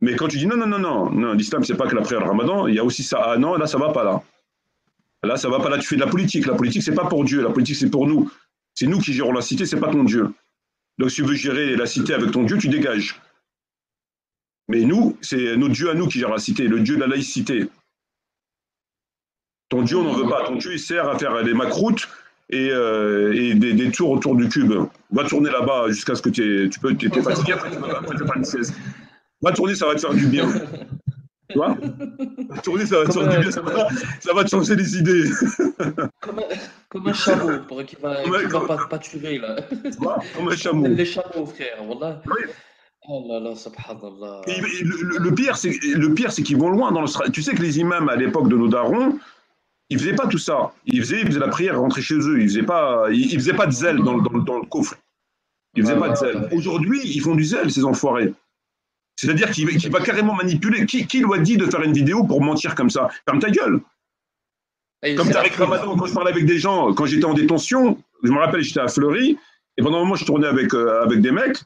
Mais quand tu dis, non, l'islam, c'est pas que la prière, le ramadan, il y a aussi ça. Ah non, là, ça va pas, là. Là, ça va pas, là, tu fais de la politique. La politique, c'est pas pour Dieu, la politique, c'est pour nous. C'est nous qui gérons la cité, c'est pas ton Dieu. Donc, si tu veux gérer la cité avec ton Dieu, tu dégages. Mais nous, c'est notre Dieu à nous qui gère la cité, le Dieu de la laïcité. Ton Dieu, on n'en veut pas. Ton Dieu, il sert à faire des macroutes et des tours autour du cube. Va tourner là-bas jusqu'à ce que tu es fatigué, après tu vas faire une sieste. Va tourner, ça va te faire du bien. Tu vois? Va tourner, ça va te faire du bien, ça va te changer les idées. Comme un chameau, qui va pas tuer, là. Tu vois? Comme un chameau. Les chameaux, frère, voilà. Oui. Oh là là, subhanallah. Et le pire, c'est qu'ils vont loin dans le. Tu sais que les imams, à l'époque de nos darons, ils faisaient pas tout ça. Ils faisaient la prière, rentrer chez eux. Ils faisaient pas de zèle dans le coffre. Ils faisaient pas de zèle. Aujourd'hui, ils font du zèle, ces enfoirés. C'est-à-dire qu'il va carrément manipuler. Qui lui a dit de faire une vidéo pour mentir comme ça? Ferme ta gueule. Comme Tariq Ramadan, quand je parlais avec des gens, quand j'étais en détention, je me rappelle, j'étais à Fleury, et pendant un moment, je tournais avec des mecs,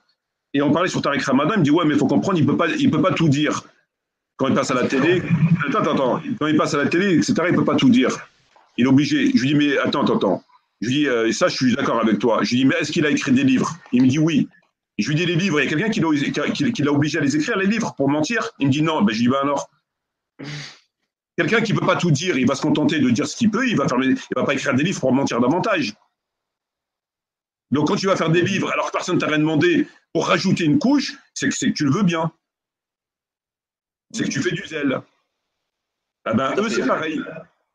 et on parlait sur Tariq Ramadan, il me dit, ouais, mais il faut comprendre, il peut pas tout dire. Quand il passe à la télé, attends, quand il passe à la télé, etc., il peut pas tout dire. Il est obligé. Je lui dis, mais attends. Je lui dis, ça, je suis d'accord avec toi. Je lui dis, mais est-ce qu'il a écrit des livres? Il me dit oui. Je lui dis, les livres, il y a quelqu'un qui l'a obligé à les écrire, les livres, pour mentir? Il me dit non. Ben, je lui dis, ben alors. Quelqu'un qui ne peut pas tout dire, il va se contenter de dire ce qu'il peut, il va pas écrire des livres pour mentir davantage. Donc, quand tu vas faire des livres, alors que personne ne t'a rien demandé, pour rajouter une couche, c'est que tu le veux bien. C'est que tu fais du zèle. Ah ben, eux, c'est pareil.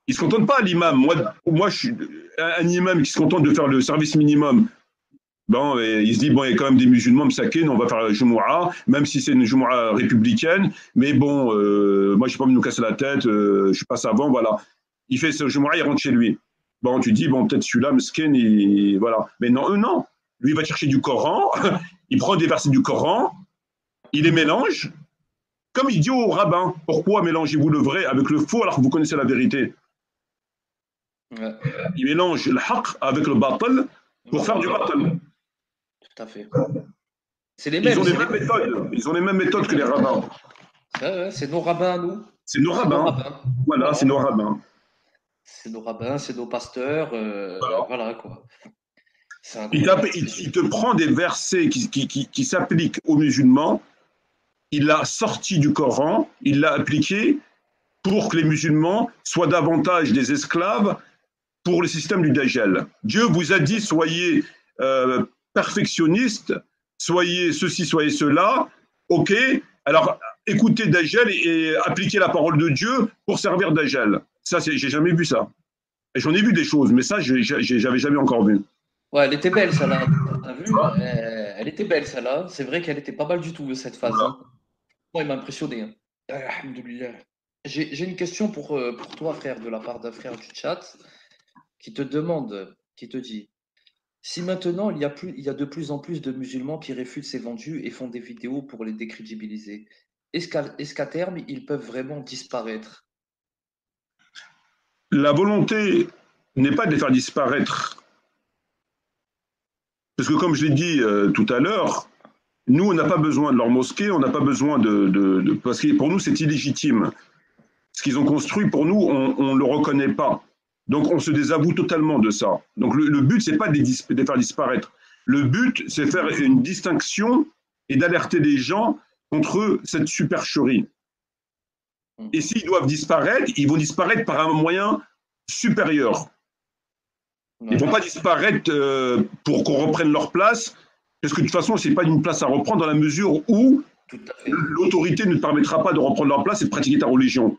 Ils ne se contentent pas, l'imam. Moi, je suis un imam qui se contente de faire le service minimum. Bon, il se dit, bon, il y a quand même des musulmans, Msakin, on va faire la Jumu'ah, même si c'est une Jumu'ah républicaine, mais bon, moi, je n'ai pas envie de nous casser la tête, je ne suis pas savant, voilà. Il fait ce Jumu'ah, il rentre chez lui. Bon, tu dis, bon, peut-être celui-là, Msakin, voilà. Mais non, eux, non. Lui, il va chercher du Coran, il prend des versets du Coran, il les mélange, comme il dit au rabbin, pourquoi mélangez-vous le vrai avec le faux alors que vous connaissez la vérité? Ouais. Il mélange le haqq avec le batal pour faire du batal. Tout à fait. C'est les mêmes. Ils ont les mêmes méthodes que les rabbins. C'est nos rabbins, nous. C'est nos rabbins. Voilà, c'est nos rabbins. C'est nos rabbins, c'est nos pasteurs. Voilà, quoi. Il te prend des versets qui s'appliquent aux musulmans. Il l'a sorti du Coran, il l'a appliqué pour que les musulmans soient davantage des esclaves pour le système du Dajjal. Dieu vous a dit, soyez perfectionnistes, soyez ceci, soyez cela, ok, alors écoutez Dajjal et appliquez la parole de Dieu pour servir Dajjal. Ça, j'ai jamais vu ça. Et j'en ai vu des choses, mais ça, j'avais jamais encore vu. Ouais, elle était belle, celle-là. T'as vu? Elle était belle, celle-là. C'est vrai qu'elle était pas mal du tout, cette phase. Voilà. Hein. Moi, il m'a impressionné. J'ai une question pour toi, frère, de la part d'un frère du chat, qui te dit, si maintenant il y a de plus en plus de musulmans qui réfutent ces vendus et font des vidéos pour les décrédibiliser, est-ce qu'à terme, ils peuvent vraiment disparaître? La volonté n'est pas de les faire disparaître. Parce que comme je l'ai dit tout à l'heure, nous, on n'a pas besoin de leur mosquée, on n'a pas besoin parce que pour nous, c'est illégitime. Ce qu'ils ont construit, pour nous, on ne le reconnaît pas. Donc, on se désavoue totalement de ça. Donc, le but, ce n'est pas de les faire disparaître. Le but, c'est de faire une distinction et d'alerter les gens contre cette supercherie. Et s'ils doivent disparaître, ils vont disparaître par un moyen supérieur. Ils ne vont pas disparaître pour qu'on reprenne leur place, parce que de toute façon, ce n'est pas une place à reprendre dans la mesure où l'autorité ne te permettra pas de reprendre leur place et de pratiquer ta religion.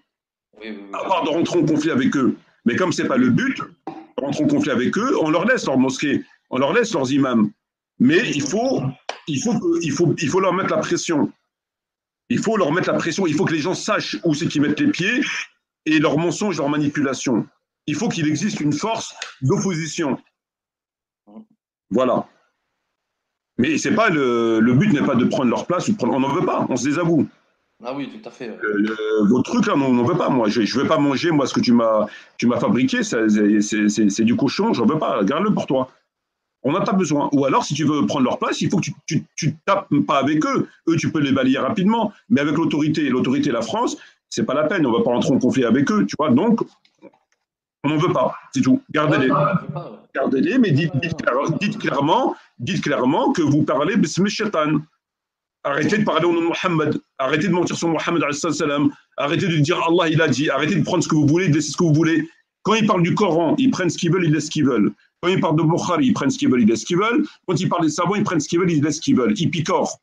À part de rentrer en conflit avec eux. Mais comme ce n'est pas le but, de rentrer en conflit avec eux, on leur laisse leur mosquée, on leur laisse leurs imams. Mais il faut leur mettre la pression. Il faut leur mettre la pression. Il faut que les gens sachent où c'est qu'ils mettent les pieds et leurs mensonges, leurs manipulations. Il faut qu'il existe une force d'opposition. Voilà. Mais c'est pas le but n'est pas de prendre leur place, on n'en veut pas, on se désavoue. Ah oui, tout à fait. Votre truc là, on n'en veut pas. Moi, je ne veux pas manger moi ce que tu m'as fabriqué, c'est du cochon, je n'en veux pas. Garde-le pour toi. On n'a pas besoin. Ou alors, si tu veux prendre leur place, il faut que tu tapes pas avec eux. Eux, tu peux les balayer rapidement. Mais avec l'autorité, la France, c'est pas la peine. On ne va pas rentrer en conflit avec eux, tu vois. Donc, on n'en veut pas. C'est tout. Gardez-les. Gardez-les, mais dites clairement que vous parlez Bismi Shaitan. Arrêtez de parler au nom de Mohammed. Arrêtez de mentir sur Mohammed. Arrêtez de dire Allah, il a dit. Arrêtez de prendre ce que vous voulez, de laisser ce que vous voulez. Quand ils parlent du Coran, ils prennent ce qu'ils veulent, ils laissent ce qu'ils veulent. Quand ils parlent de Bukhari, ils prennent ce qu'ils veulent, ils laissent ce qu'ils veulent. Quand ils parlent des savants, ils prennent ce qu'ils veulent, ils laissent ce qu'ils veûlent. Ils picorent.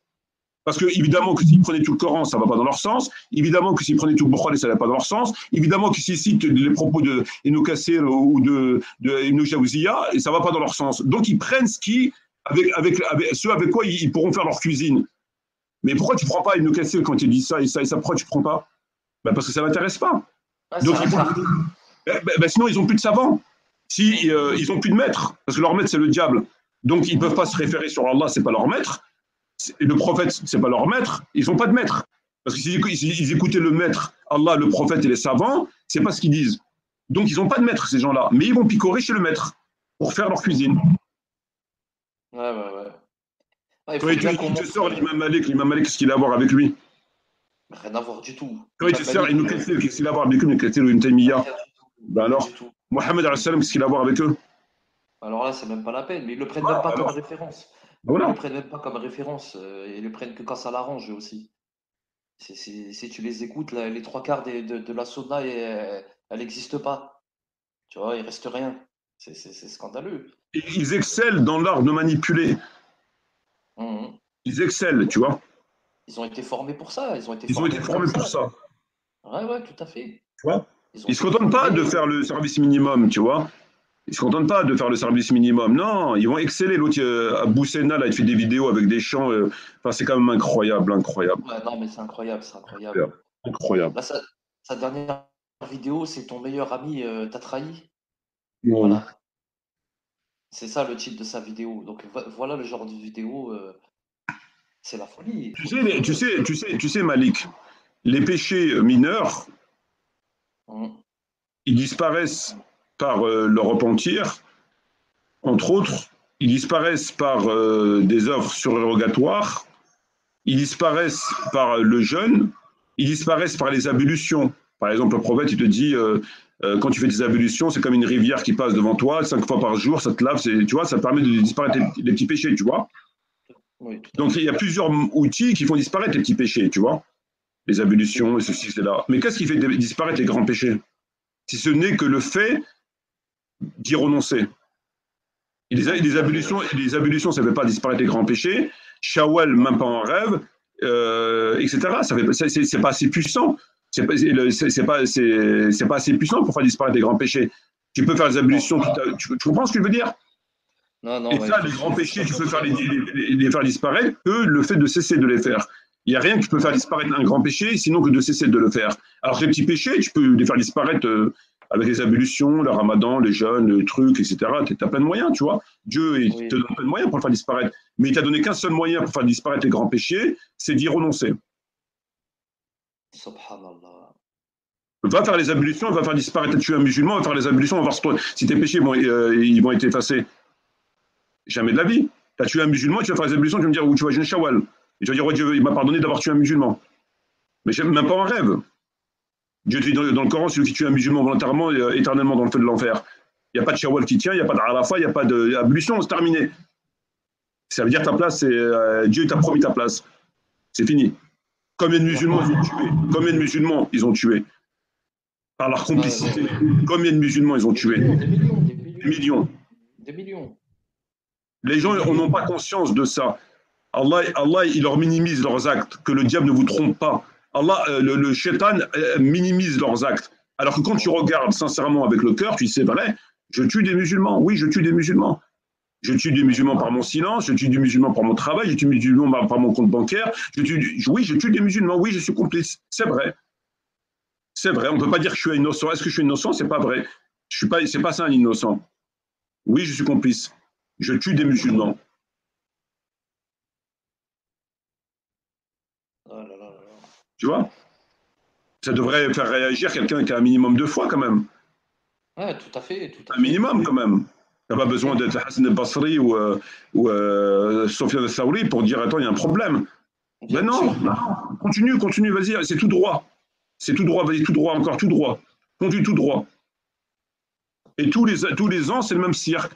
Parce que, évidemment, que s'ils prenaient tout le Coran, ça ne va pas dans leur sens. Évidemment que s'ils prenaient tout le Bukhari, ça ne va pas dans leur sens. Évidemment que s'ils citent les propos de Ibn Kassir ou de Ibn Jawziya, ça ne va pas dans leur sens. Donc, ils prennent ceux avec quoi ils pourront faire leur cuisine. Mais pourquoi tu ne prends pas Ibn Kassir quand il dit ça et ça, pourquoi tu ne prends pas? Parce que ça ne m'intéresse pas. Donc, sinon, ils n'ont plus de savants. Si, ils n'ont plus de maître, parce que leur maître, c'est le diable. Donc, ils ne peuvent pas se référer sur Allah, ce n'est pas leur maître. Et le prophète, ce n'est pas leur maître. Ils n'ont pas de maître. Parce que s'ils écoutaient le maître, Allah, le prophète et les savants, ce n'est pas ce qu'ils disent. Donc, ils n'ont pas de maître, ces gens-là. Mais ils vont picorer chez le maître pour faire leur cuisine. Ouais. Quand il te sort l'imam Malik, qu'est-ce qu'il a à voir avec lui? Rien à voir du tout. Quand il te sort Ibn Kathir, qu'est-ce qu'il a à voir avec lui? Ibn Kathir ou Ibn Taymiyyah? Ben alors, Mohammed al-Salam, qu'est-ce qu'il a à voir avec eux? Alors là, c'est même pas la peine, mais ils ne le prennent même pas comme référence. Voilà. Ils ne le prennent même pas comme référence. Ils le prennent que quand ça l'arrange aussi. Si tu les écoutes, les trois quarts de la sunna, elle n'existe pas. Tu vois, il reste rien. C'est scandaleux. Et ils excellent dans l'art de manipuler. Ils excellent, tu vois. Ils ont été formés pour ça. Ils ont été formés pour ça. Ouais, tout à fait. Tu vois, ils ne se contentent pas de faire le service minimum, tu vois. Ils ne se contentent pas de faire le service minimum. Non, ils vont exceller. L'autre, Abou Sena, là, il fait des vidéos avec des chants. Enfin, c'est quand même incroyable. Ouais, non, mais c'est incroyable. Incroyable. Là, sa dernière vidéo, c'est ton meilleur ami t'a trahi. Non. Voilà. C'est ça le titre de sa vidéo. Donc voilà le genre de vidéo. C'est la folie. Tu sais, Malik, les péchés mineurs, ils disparaissent par le repentir, entre autres, ils disparaissent par des œuvres surérogatoires, ils disparaissent par le jeûne, ils disparaissent par les ablutions. Par exemple, le prophète, il te dit, quand tu fais des ablutions, c'est comme une rivière qui passe devant toi, 5 fois par jour, ça te lave, tu vois, ça permet de disparaître les petits péchés, tu vois. Oui, donc, il y a plusieurs outils qui font disparaître les petits péchés, tu vois. Les ablutions et ceci, cela. Mais qu'est-ce qui fait disparaître les grands péchés? Si ce n'est que le fait d'y renoncer. Et les ablutions, ça ne fait pas disparaître les grands péchés. Shawwal, même pas en rêve, etc. C'est pas assez puissant. C'est pas assez puissant pour faire disparaître les grands péchés. Tu peux faire les ablutions. Tu comprends ce que je veux dire? Non, et ça, les grands péchés, tu peux faire les faire disparaître que le fait de cesser de les faire. Il n'y a rien qui peut faire disparaître un grand péché, sinon que de cesser de le faire. Alors que les petits péchés, tu peux les faire disparaître avec les ablutions, le ramadan, les jeûnes, le truc, etc. Tu as plein de moyens, tu vois. Dieu il te donne plein de moyens pour le faire disparaître. Mais il t'a donné qu'un seul moyen pour faire disparaître les grands péchés, c'est d'y renoncer. Subhanallah. Va faire les ablutions, va faire disparaître, tuer un musulman, va faire les ablutions, on va voir si tes péchés ils vont être effacés. Jamais de la vie. Tu as tué un musulman, tu vas faire les ablutions, tu vas me dire où tu vas jeûner Shawwal. Et tu vas dire, ouais, Dieu il m'a pardonné d'avoir tué un musulman. Mais même pas en rêve. Dieu te dit dans le Coran, celui qui tue un musulman volontairement est éternellement dans le feu de l'enfer. Il n'y a pas de Shawwal qui tient, il n'y a pas d'Arafat, il n'y a pas d'ablution, c'est terminé. Ça veut dire ta place, Dieu t'a promis ta place. C'est fini. Combien de musulmans ils ont tué? Combien de musulmans ils ont tué? Par leur complicité. Combien de musulmans ils ont tué? Des millions. Des millions. Les gens n'ont pas conscience de ça. Allah, il leur minimise leurs actes, que le diable ne vous trompe pas. Allah, le shaitan minimise leurs actes. Alors que quand tu regardes sincèrement avec le cœur, tu dis c'est vrai, je tue des musulmans. Oui, je tue des musulmans. Je tue des musulmans par mon silence, je tue des musulmans par mon travail, je tue des musulmans par mon compte bancaire. Oui, je tue des musulmans. Oui, je suis complice. C'est vrai. C'est vrai. On ne peut pas dire que je suis innocent. Est-ce que je suis innocent? C'est pas vrai. C'est pas ça un innocent. Oui, je suis complice. Je tue des musulmans. Tu vois? Ça devrait faire réagir quelqu'un qui a un minimum de foi quand même. Ouais, tout à fait. Un minimum quand même. Tu n'as pas besoin d'être Hassan al-Basri ou Sofiane al-Thawri pour dire attends, il y a un problème. Mais non, continue, vas-y, c'est tout droit. C'est tout droit, vas-y, tout droit, encore tout droit. Continue tout droit. Et tous les ans, c'est le même cirque.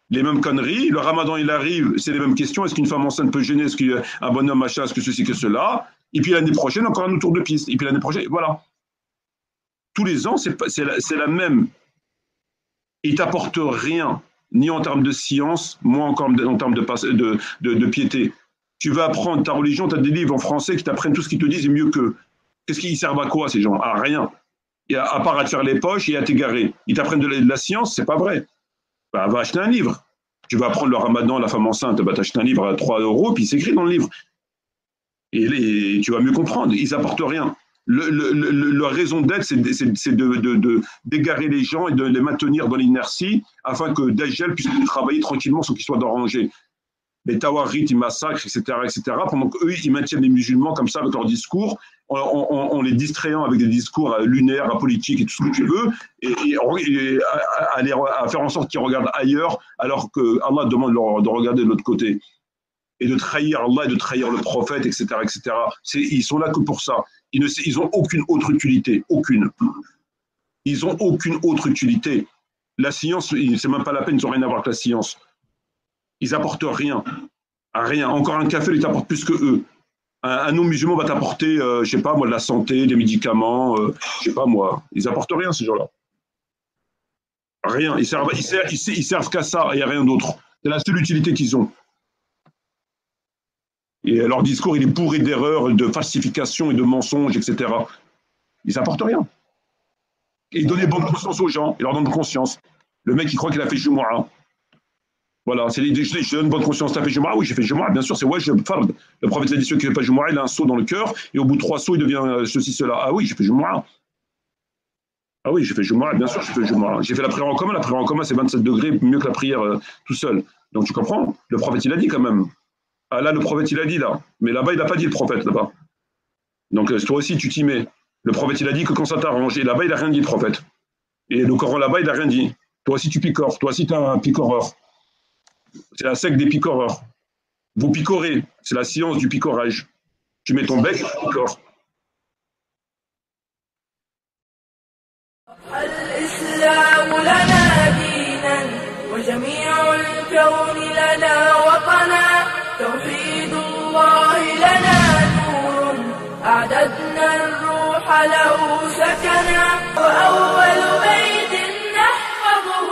Les mêmes conneries. Le ramadan, il arrive, c'est les mêmes questions. Est-ce qu'une femme enceinte peut gêner? Est-ce qu'un bonhomme, machin? Est-ce que ceci, que cela? Et puis l'année prochaine, encore un autre tour de piste. Et puis l'année prochaine, voilà. Tous les ans, c'est la même. Il ne t'apporte rien, ni en termes de science, moins encore en termes de piété. Tu vas apprendre ta religion, tu as des livres en français qui t'apprennent tout ce qu'ils te disent et mieux qu'eux. Qu'est-ce qu'ils servent à quoi, ces gens? À rien. Et à part à te faire les poches et à t'égarer. Ils t'apprennent de la science, c'est pas vrai. Bah, va acheter un livre. Tu vas apprendre le ramadan, la femme enceinte, bah, t'achètes un livre à 3 €, puis c'est écrit dans le livre. Et tu vas mieux comprendre. Ils n'apportent rien. Leur raison d'être, c'est d'égarer les gens et de les maintenir dans l'inertie afin que Dajjal puisse travailler tranquillement sans qu'ils soient dérangés. Les Tawarit, ils massacrent, etc., pendant qu'eux, ils maintiennent les musulmans comme ça avec leur discours, en les distrayant avec des discours lunaires, apolitiques et tout ce que tu veux, et à faire en sorte qu'ils regardent ailleurs, alors que Allah demande de regarder de l'autre côté. Et de trahir Allah et de trahir le prophète, etc., etc. Ils sont là que pour ça. Ils n'ont aucune autre utilité. Aucune. Ils n'ont aucune autre utilité. La science, c'est même pas la peine, ils n'ont rien à voir avec la science. Ils n'apportent rien. Rien. Encore un café, ils t'apportent plus que eux. Un non-musulman va t'apporter, je sais pas moi, de la santé, des médicaments, je sais pas moi. Ils n'apportent rien, ces gens-là. Rien. Ils servent qu'à ça, et il n'y a rien d'autre. C'est la seule utilité qu'ils ont. Et leur discours, il est bourré d'erreurs, de falsifications et de mensonges, etc. Ils n'apportent rien. Et ils donnent bonne conscience aux gens. Ils leur donnent conscience. Le mec, il croit qu'il a fait Jumu'ah. Voilà, je donne bonne conscience. Tu as fait Jumu'ah? Oui, j'ai fait Jumu'ah. Bien sûr, c'est ouais, je fard. Le prophète a dit ceux qui ne font pas Jumu'ah, il a un seau dans le cœur. Et au bout de 3 sauts, il devient ceci, cela. Ah oui, j'ai fait Jumu'ah. Ah oui, j'ai fait Jumu'ah. Bien sûr, j'ai fait Jumu'ah. J'ai fait la prière en commun. La prière en commun, c'est 27 degrés, mieux que la prière tout seul. Donc tu comprends? Le prophète, il a dit quand même. Ah là, le prophète, il a dit là. Mais là-bas, il n'a pas dit le prophète, là-bas. Donc toi aussi, tu t'y mets. Le prophète, il a dit que quand ça t'arrange. Et là-bas, il n'a rien dit, le prophète. Et le Coran, là-bas, il n'a rien dit. Toi aussi, tu picores. Toi aussi, tu es un picoreur. C'est la secte des picoreurs. Vous picorez. C'est la science du picorage. Tu mets ton bec, tu picores. توحيد الله لنا نور أعددنا الروح له سكنا وأول بيت نحفظه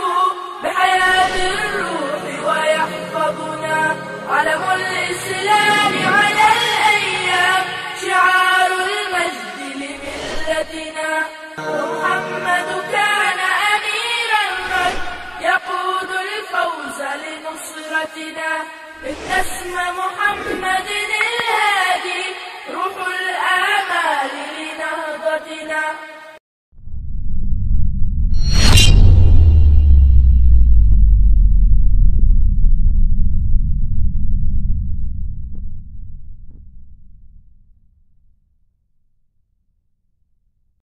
بحياة الروح ويحفظنا علم الإسلام على الأيام شعار المجد لملتنا محمد كان أمير الرد يقود الفوز لنصرتنا اسم محمد الهادي روح الآمال لنهضتنا